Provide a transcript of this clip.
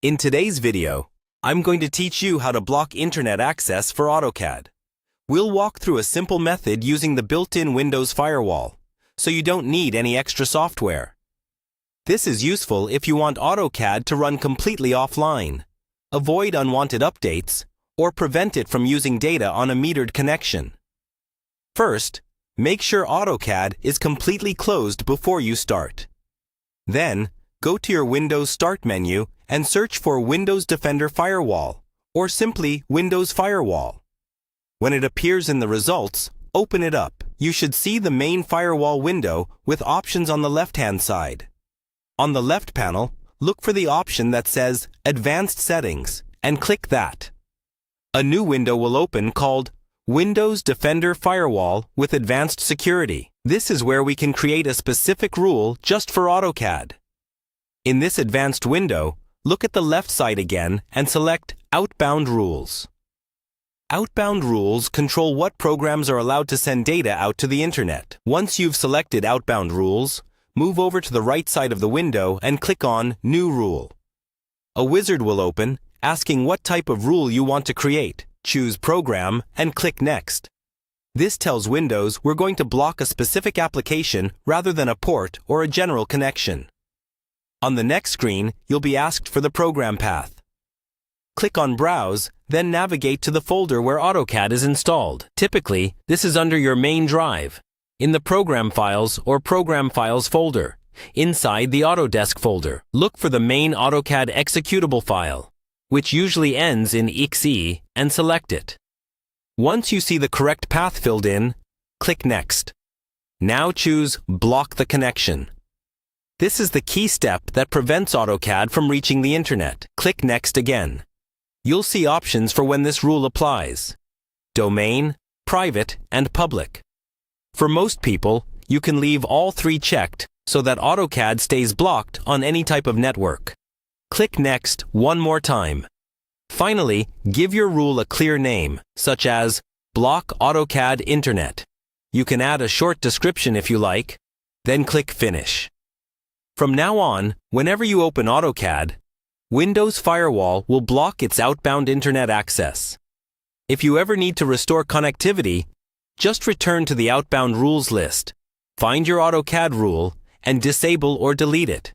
In today's video, I'm going to teach you how to block internet access for AutoCAD. We'll walk through a simple method using the built-in Windows Firewall, so you don't need any extra software. This is useful if you want AutoCAD to run completely offline, avoid unwanted updates, or prevent it from using data on a metered connection. First, make sure AutoCAD is completely closed before you start. Then, go to your Windows Start menu and search for Windows Defender Firewall, or simply Windows Firewall. When it appears in the results, open it up. You should see the main firewall window with options on the left-hand side. On the left panel, look for the option that says Advanced Settings and click that. A new window will open called Windows Defender Firewall with Advanced Security. This is where we can create a specific rule just for AutoCAD. In this advanced window, look at the left side again and select Outbound Rules. Outbound rules control what programs are allowed to send data out to the internet. Once you've selected Outbound Rules, move over to the right side of the window and click on New Rule. A wizard will open, asking what type of rule you want to create. Choose Program and click Next. This tells Windows we're going to block a specific application rather than a port or a general connection. On the next screen, you'll be asked for the program path. Click on Browse, then navigate to the folder where AutoCAD is installed. Typically, this is under your main drive, in the Program Files or Program Files folder, inside the Autodesk folder. Look for the main AutoCAD executable file, which usually ends in .exe, and select it. Once you see the correct path filled in, click Next. Now choose Block the Connection. This is the key step that prevents AutoCAD from reaching the internet. Click Next again. You'll see options for when this rule applies: Domain, Private, and Public. For most people, you can leave all three checked so that AutoCAD stays blocked on any type of network. Click Next one more time. Finally, give your rule a clear name, such as Block AutoCAD Internet. You can add a short description if you like, then click Finish. From now on, whenever you open AutoCAD, Windows Firewall will block its outbound internet access. If you ever need to restore connectivity, just return to the Outbound Rules list, find your AutoCAD rule, and disable or delete it.